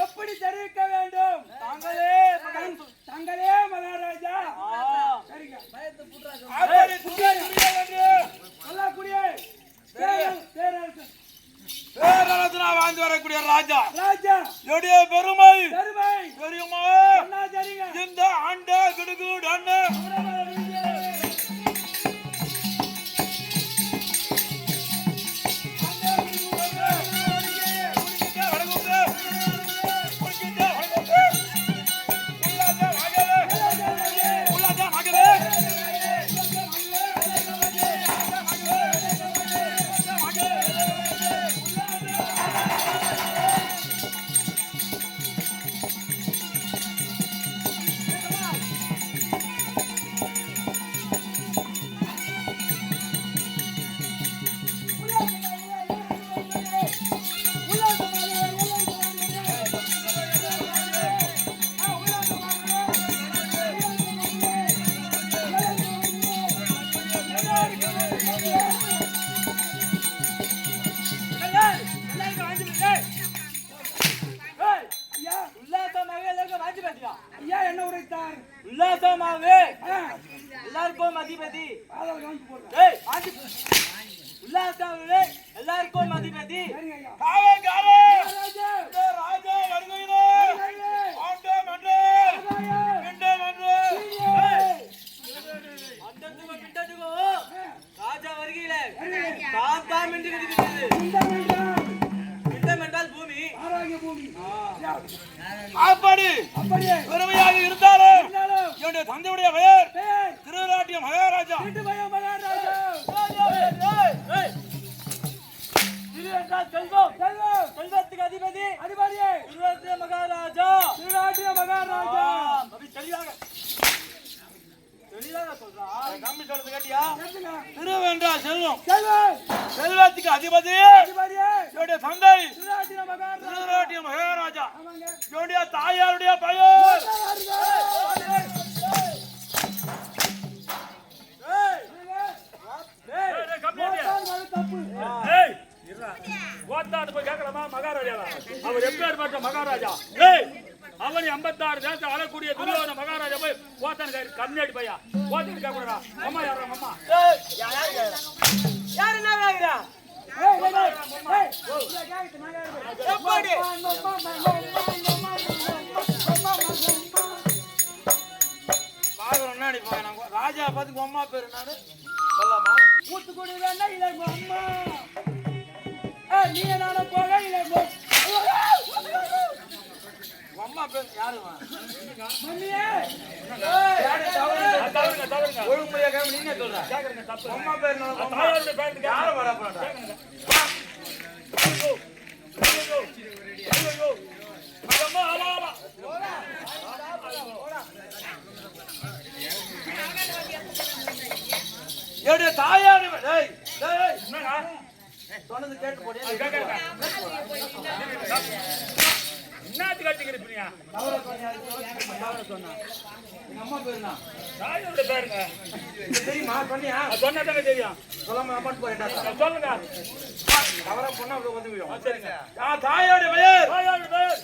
எப்படி தெரிவிக்க வேண்டும்? தங்களே மகாராஜா. வாழ்ந்து வரக்கூடிய ராஜா ராஜா பெருமை தெரியுமா? இந்த ஆண்ட குடுகுடு அண்ணன் எல்லாருக்கும் அதிபதி உல்லாச எல்லாருக்கும் அதிபதி அப்படி அப்படியே பெருமையாக இருந்தாலும் இருந்தாலும் என்னுடைய தந்தையுடைய பெயர் பேர் திருநாட்டிய மகாராஜா. திருமய மகாராஜா. திரு என்றால் செல்வம். செல்வம். செல்வத்துக்கு அதிபதி அதிபதியே திருநாட்டிய மகாராஜா. திருநாட்டிய மகாராஜா. அப்படி தெளிவாக சொல்றா. தம்பி சொல்றது கேட்டியா? கேளுங்க. திருவென்றால் செல்வம், செல்வம். செல்வத்துக்கு அதிபதி அதிபதியே என்னுடைய தந்தை திருநாட்டிய மகாராஜா. திருநாட்டிய மகாராஜா. ஆமாங்க. என்னுடைய தாயாருடைய பெயர் கோத்தாடு போய் கேட்கலாமா மகாராஜா? அவர் எப்பேற்பட்ட மகாராஜா? அவன் 56 தேசம் ஆளக்கூடிய துரியோதன மகாராஜா போய் கோத்தன் கண்ணாடி பையா கோத்தன் கேட்க கூடாதா? அம்மா யாரா அம்மா? யார் என்ன கேக்குறா? எப்படி? பாக்குறோம் முன்னாடி போய் நாங்க ராஜா பார்த்து அம்மா பேரு நானு சொல்லலாமா? கூத்துக்குடி வேணா இல்லை அம்மா. நீ நான போக இல்லை அம்மா பேரு யாருமா? மம்மியே. தவறுங்க தவறுங்க ஒழுங்குமுறையா கேட்க நீங்க சொல்ற கேட்கறங்க தப்பு. அம்மா பேரு நான் தாயாருடைய பேருக்கு யாரும் வர போறாங்க. அம்மா ஆமா ஆமா என்னுடைய தாயாரு டேய் டேய் என்னங்க சொன்னது கேட்டு போடியா? என்னத்து கட்டிக்கிறீங்க? தவற சொன்னா எங்க அம்மா பேரு நான் தாயோட பேருங்க தெரியுமா? சொன்னியா? சொன்னதாங்க தெரியும். சொல்லாம அம்மாட்டு போறேன்டா. சொல்லுங்க. தவறா பொண்ணா அப்படி வந்து சரிங்க. தாயோட பெயர் தாயோட பேர்